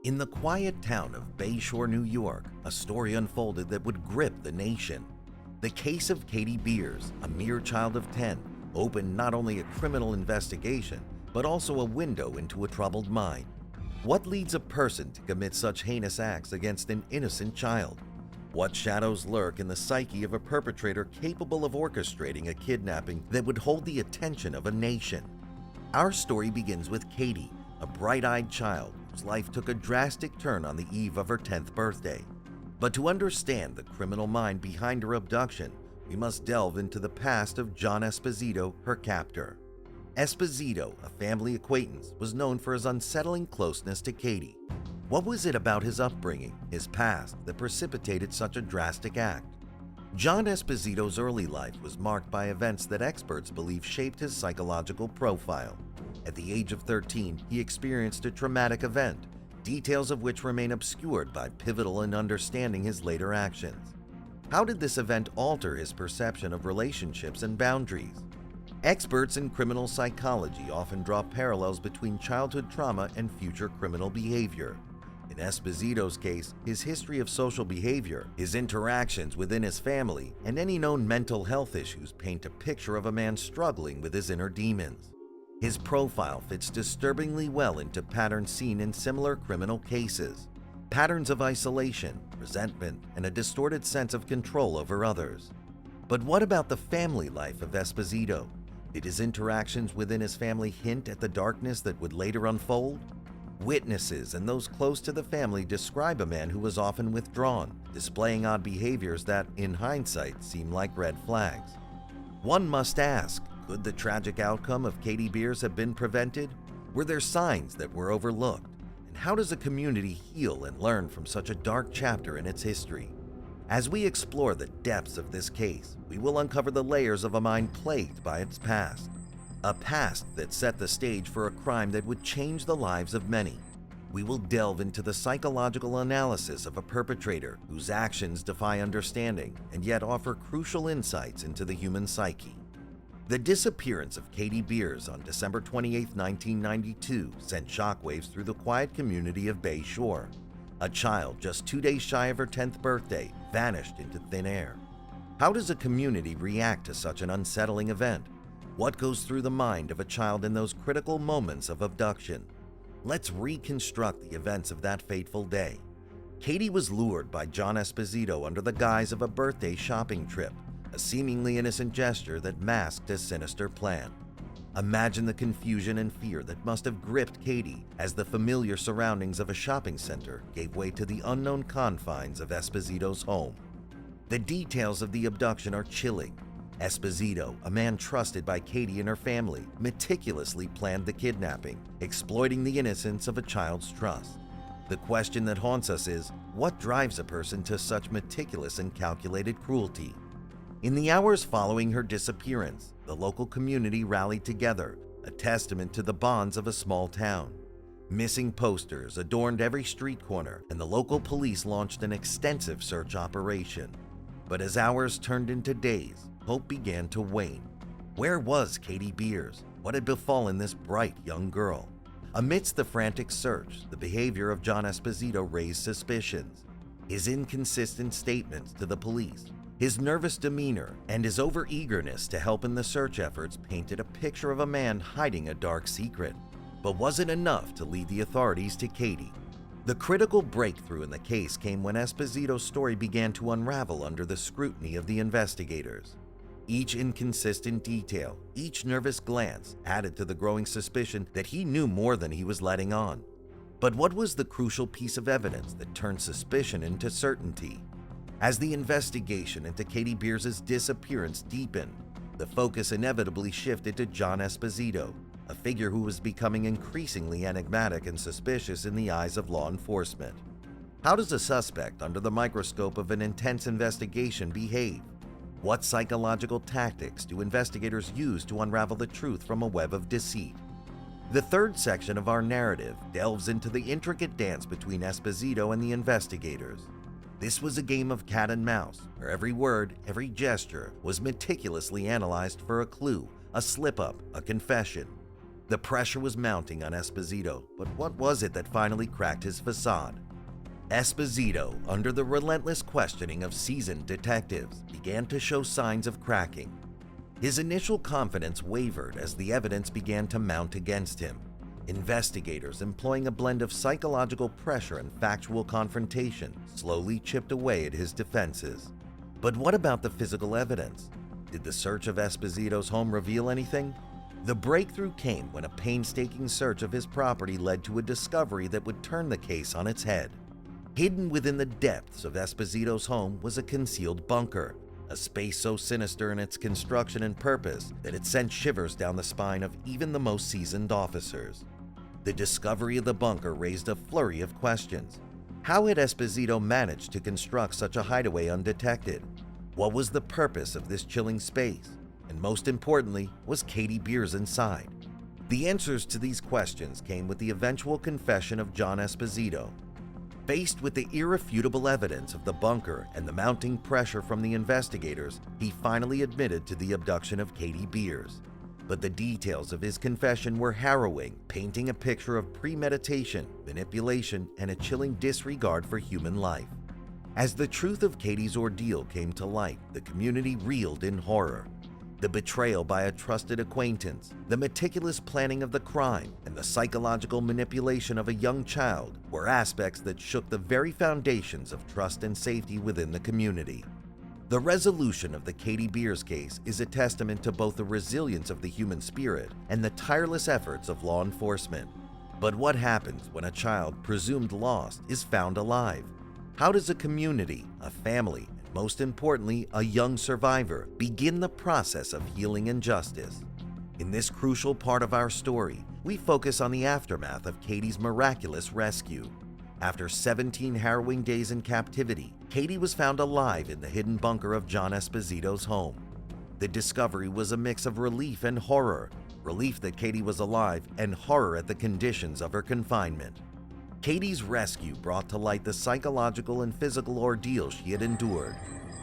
In the quiet town of Bayshore, New York, a story unfolded that would grip the nation. The case of Katie Beers, a mere child of 10, opened not only a criminal investigation, but also a window into a troubled mind. What leads a person to commit such heinous acts against an innocent child? What shadows lurk in the psyche of a perpetrator capable of orchestrating a kidnapping that would hold the attention of a nation? Our story begins with Katie, a bright-eyed child whose life took a drastic turn on the eve of her 10th birthday. But to understand the criminal mind behind her abduction, we must delve into the past of John Esposito, her captor. Esposito, a family acquaintance, was known for his unsettling closeness to Katie. What was it about his upbringing, his past, that precipitated such a drastic act? John Esposito's early life was marked by events that experts believe shaped his psychological profile. At the age of 13, he experienced a traumatic event, details of which remain obscured by pivotal in understanding his later actions. How did this event alter his perception of relationships and boundaries? Experts in criminal psychology often draw parallels between childhood trauma and future criminal behavior. In Esposito's case, his history of social behavior, his interactions within his family, and any known mental health issues paint a picture of a man struggling with his inner demons. His profile fits disturbingly well into patterns seen in similar criminal cases. Patterns of isolation, resentment, and a distorted sense of control over others. But what about the family life of Esposito? Did his interactions within his family hint at the darkness that would later unfold? Witnesses and those close to the family describe a man who was often withdrawn, displaying odd behaviors that, in hindsight, seem like red flags. One must ask, could the tragic outcome of Katie Beers have been prevented? Were there signs that were overlooked? And how does a community heal and learn from such a dark chapter in its history? As we explore the depths of this case, we will uncover the layers of a mind plagued by its past. A past that set the stage for a crime that would change the lives of many. We will delve into the psychological analysis of a perpetrator whose actions defy understanding and yet offer crucial insights into the human psyche. The disappearance of Katie Beers on December 28, 1992 sent shockwaves through the quiet community of Bayshore. A child just 2 days shy of her 10th birthday vanished into thin air. How does a community react to such an unsettling event? What goes through the mind of a child in those critical moments of abduction? Let's reconstruct the events of that fateful day. Katie was lured by John Esposito under the guise of a birthday shopping trip, a seemingly innocent gesture that masked a sinister plan. Imagine the confusion and fear that must have gripped Katie as the familiar surroundings of a shopping center gave way to the unknown confines of Esposito's home. The details of the abduction are chilling. Esposito, a man trusted by Katie and her family, meticulously planned the kidnapping, exploiting the innocence of a child's trust. The question that haunts us is, what drives a person to such meticulous and calculated cruelty? In the hours following her disappearance, the local community rallied together, a testament to the bonds of a small town. Missing posters adorned every street corner, and the local police launched an extensive search operation. But as hours turned into days, hope began to wane. Where was Katie Beers? What had befallen this bright young girl? Amidst the frantic search, the behavior of John Esposito raised suspicions. His inconsistent statements to the police, his nervous demeanor, and his overeagerness to help in the search efforts painted a picture of a man hiding a dark secret. But was it enough to lead the authorities to Katie? The critical breakthrough in the case came when Esposito's story began to unravel under the scrutiny of the investigators. Each inconsistent detail, each nervous glance added to the growing suspicion that he knew more than he was letting on. But what was the crucial piece of evidence that turned suspicion into certainty? As the investigation into Katie Beers' disappearance deepened, the focus inevitably shifted to John Esposito, a figure who was becoming increasingly enigmatic and suspicious in the eyes of law enforcement. How does a suspect under the microscope of an intense investigation behave? What psychological tactics do investigators use to unravel the truth from a web of deceit? The third section of our narrative delves into the intricate dance between Esposito and the investigators. This was a game of cat and mouse, where every word, every gesture was meticulously analyzed for a clue, a slip-up, a confession. The pressure was mounting on Esposito, but what was it that finally cracked his facade? Esposito, under the relentless questioning of seasoned detectives, began to show signs of cracking. His initial confidence wavered as the evidence began to mount against him. Investigators, employing a blend of psychological pressure and factual confrontation, slowly chipped away at his defenses. But what about the physical evidence? Did the search of Esposito's home reveal anything? The breakthrough came when a painstaking search of his property led to a discovery that would turn the case on its head. Hidden within the depths of Esposito's home was a concealed bunker, a space so sinister in its construction and purpose that it sent shivers down the spine of even the most seasoned officers. The discovery of the bunker raised a flurry of questions. How had Esposito managed to construct such a hideaway undetected? What was the purpose of this chilling space? And most importantly, was Katie Beers inside? The answers to these questions came with the eventual confession of John Esposito. Faced with the irrefutable evidence of the bunker and the mounting pressure from the investigators, he finally admitted to the abduction of Katie Beers. But the details of his confession were harrowing, painting a picture of premeditation, manipulation, and a chilling disregard for human life. As the truth of Katie's ordeal came to light, the community reeled in horror. The betrayal by a trusted acquaintance, the meticulous planning of the crime, and the psychological manipulation of a young child were aspects that shook the very foundations of trust and safety within the community. The resolution of the Katie Beers case is a testament to both the resilience of the human spirit and the tireless efforts of law enforcement. But what happens when a child presumed lost is found alive? How does a community, a family, most importantly, a young survivor, begin the process of healing and justice? In this crucial part of our story, we focus on the aftermath of Katie's miraculous rescue. After 17 harrowing days in captivity, Katie was found alive in the hidden bunker of John Esposito's home. The discovery was a mix of relief and horror, relief that Katie was alive and horror at the conditions of her confinement. Katie's rescue brought to light the psychological and physical ordeal she had endured.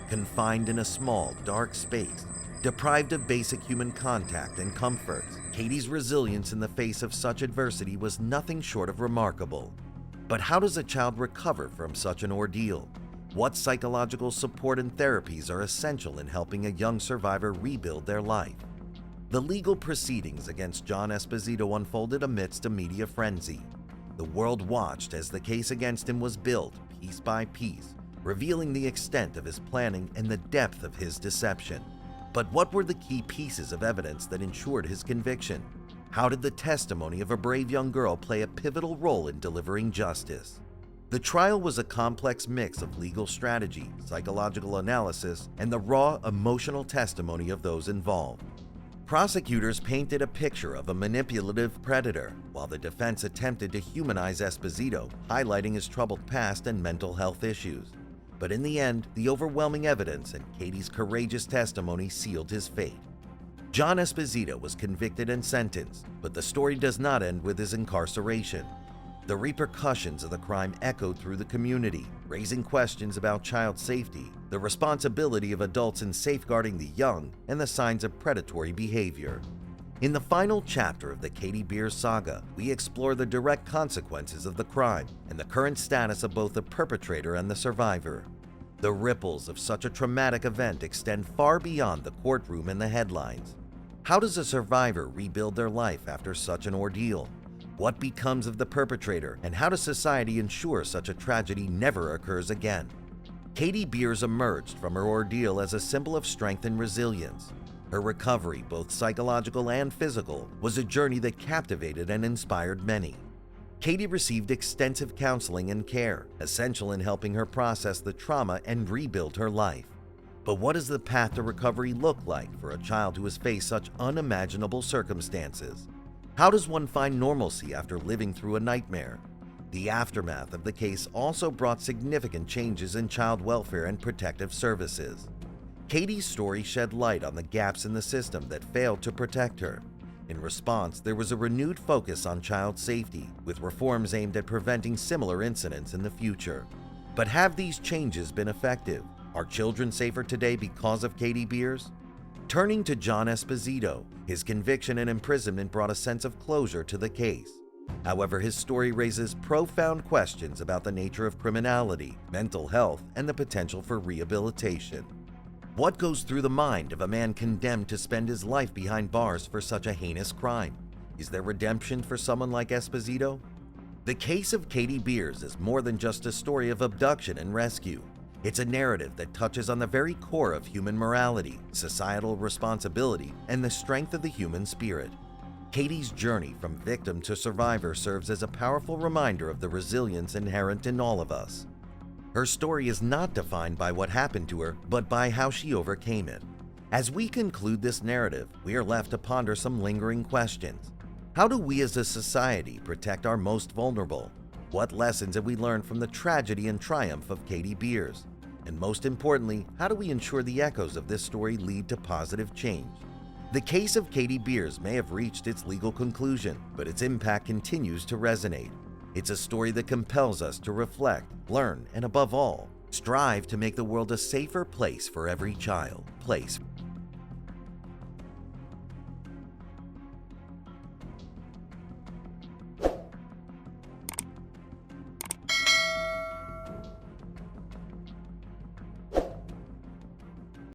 Confined in a small, dark space, deprived of basic human contact and comforts, Katie's resilience in the face of such adversity was nothing short of remarkable. But how does a child recover from such an ordeal? What psychological support and therapies are essential in helping a young survivor rebuild their life? The legal proceedings against John Esposito unfolded amidst a media frenzy. The world watched as the case against him was built, piece by piece, revealing the extent of his planning and the depth of his deception. But what were the key pieces of evidence that ensured his conviction? How did the testimony of a brave young girl play a pivotal role in delivering justice? The trial was a complex mix of legal strategy, psychological analysis, and the raw, emotional testimony of those involved. Prosecutors painted a picture of a manipulative predator, while the defense attempted to humanize Esposito, highlighting his troubled past and mental health issues. But in the end, the overwhelming evidence and Katie's courageous testimony sealed his fate. John Esposito was convicted and sentenced, but the story does not end with his incarceration. The repercussions of the crime echoed through the community, raising questions about child safety, the responsibility of adults in safeguarding the young, and the signs of predatory behavior. In the final chapter of the Katie Beers saga, we explore the direct consequences of the crime and the current status of both the perpetrator and the survivor. The ripples of such a traumatic event extend far beyond the courtroom and the headlines. How does a survivor rebuild their life after such an ordeal? What becomes of the perpetrator, and how does society ensure such a tragedy never occurs again? Katie Beers emerged from her ordeal as a symbol of strength and resilience. Her recovery, both psychological and physical, was a journey that captivated and inspired many. Katie received extensive counseling and care, essential in helping her process the trauma and rebuild her life. But what does the path to recovery look like for a child who has faced such unimaginable circumstances? How does one find normalcy after living through a nightmare? The aftermath of the case also brought significant changes in child welfare and protective services. Katie's story shed light on the gaps in the system that failed to protect her. In response, there was a renewed focus on child safety, with reforms aimed at preventing similar incidents in the future. But have these changes been effective? Are children safer today because of Katie Beers? Turning to John Esposito, his conviction and imprisonment brought a sense of closure to the case. However, his story raises profound questions about the nature of criminality, mental health, and the potential for rehabilitation. What goes through the mind of a man condemned to spend his life behind bars for such a heinous crime? Is there redemption for someone like Esposito? The case of Katie Beers is more than just a story of abduction and rescue. It's a narrative that touches on the very core of human morality, societal responsibility, and the strength of the human spirit. Katie's journey from victim to survivor serves as a powerful reminder of the resilience inherent in all of us. Her story is not defined by what happened to her, but by how she overcame it. As we conclude this narrative, we are left to ponder some lingering questions. How do we as a society protect our most vulnerable? What lessons have we learned from the tragedy and triumph of Katie Beers? And most importantly, how do we ensure the echoes of this story lead to positive change? The case of Katie Beers may have reached its legal conclusion, but its impact continues to resonate. It's a story that compels us to reflect, learn, and above all, strive to make the world a safer place for every child.